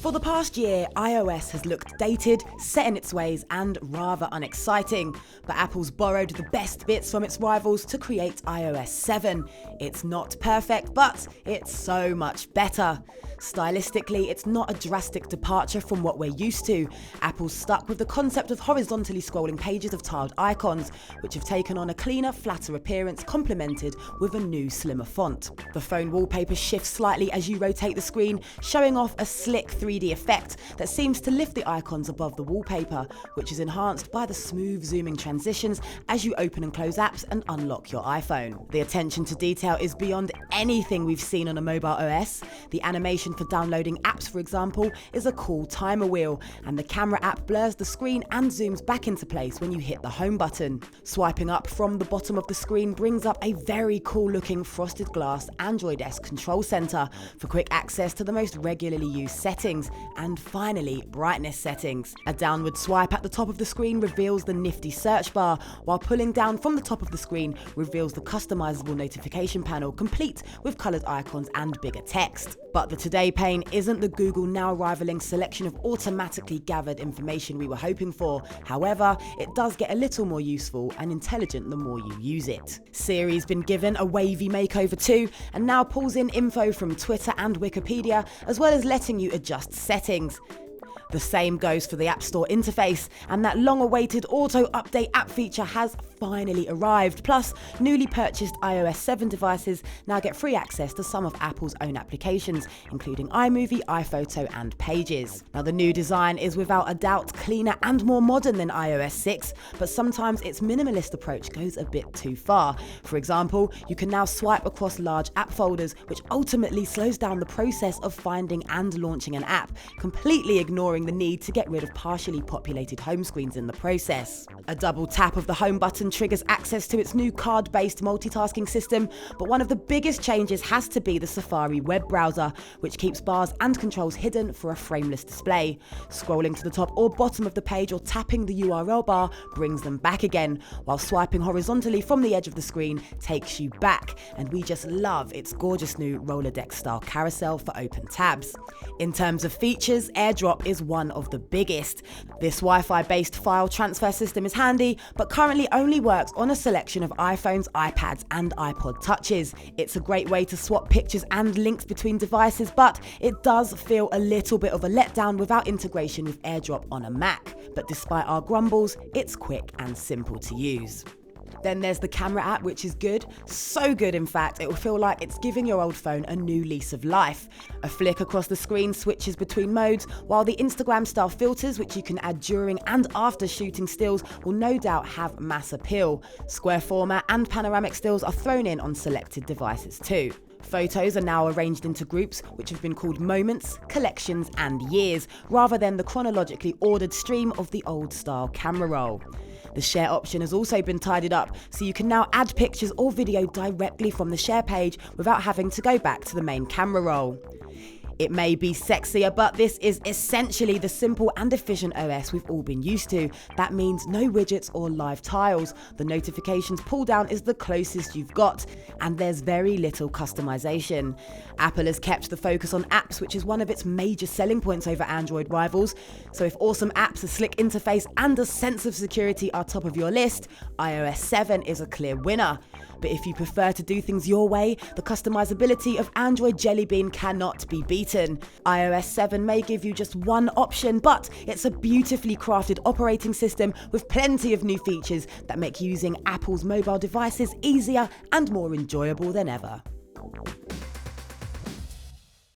For the past year, iOS has looked dated, set in its ways, and rather unexciting. But Apple's borrowed the best bits from its rivals to create iOS 7. It's not perfect, but it's so much better. Stylistically, it's not a drastic departure from what we're used to. Apple's stuck with the concept of horizontally scrolling pages of tiled icons, which have taken on a cleaner, flatter appearance complemented with a new, slimmer font. The phone wallpaper shifts slightly as you rotate the screen, showing off a slick 3D effect that seems to lift the icons above the wallpaper, which is enhanced by the smooth zooming transitions as you open and close apps and unlock your iPhone. The attention to detail is beyond anything we've seen on a mobile OS. The animation for downloading apps, for example, is a cool timer wheel, and the camera app blurs the screen and zooms back into place when you hit the home button. Swiping up from the bottom of the screen brings up a very cool looking frosted glass Android-esque control center for quick access to the most regularly used settings, and finally, brightness settings. A downward swipe at the top of the screen reveals the nifty search bar, while pulling down from the top of the screen reveals the customizable notification panel, complete with colored icons and bigger text. But the Today pane isn't the Google Now rivaling selection of automatically gathered information we were hoping for. However, it does get a little more useful and intelligent the more you use it. Siri's been given a wavy makeover too, and now pulls in info from Twitter and Wikipedia, as well as letting you adjust settings. The same goes for the App Store interface, and that long-awaited auto-update app feature has finally arrived. Plus, newly purchased iOS 7 devices now get free access to some of Apple's own applications, including iMovie, iPhoto, and Pages. Now, the new design is without a doubt cleaner and more modern than iOS 6, but sometimes its minimalist approach goes a bit too far. For example, you can now swipe across large app folders, which ultimately slows down the process of finding and launching an app, completely ignoring the need to get rid of partially populated home screens in the process. A double tap of the home button triggers access to its new card-based multitasking system, but one of the biggest changes has to be the Safari web browser, which keeps bars and controls hidden for a frameless display. Scrolling to the top or bottom of the page or tapping the URL bar brings them back again, while swiping horizontally from the edge of the screen takes you back, and we just love its gorgeous new Rolodex-style carousel for open tabs. In terms of features, AirDrop is one of the biggest. This Wi-Fi based file transfer system is handy, but currently only works on a selection of iPhones, iPads, and iPod Touches. It's a great way to swap pictures and links between devices, but it does feel a little bit of a letdown without integration with AirDrop on a Mac. But despite our grumbles, it's quick and simple to use. Then there's the camera app, which is good. So good, in fact, it will feel like it's giving your old phone a new lease of life. A flick across the screen switches between modes, while the Instagram-style filters, which you can add during and after shooting stills, will no doubt have mass appeal. Square format and panoramic stills are thrown in on selected devices too. Photos are now arranged into groups, which have been called moments, collections, and years, rather than the chronologically ordered stream of the old-style camera roll. The share option has also been tidied up, so you can now add pictures or video directly from the share page without having to go back to the main camera roll. It may be sexier, but this is essentially the simple and efficient OS we've all been used to. That means no widgets or live tiles. The notifications pull down is the closest you've got, and there's very little customization. Apple has kept the focus on apps, which is one of its major selling points over Android rivals. So if awesome apps, a slick interface, and a sense of security are top of your list, iOS 7 is a clear winner. But if you prefer to do things your way, the customizability of Android Jelly Bean cannot be beaten. iOS 7 may give you just one option, but it's a beautifully crafted operating system with plenty of new features that make using Apple's mobile devices easier and more enjoyable than ever.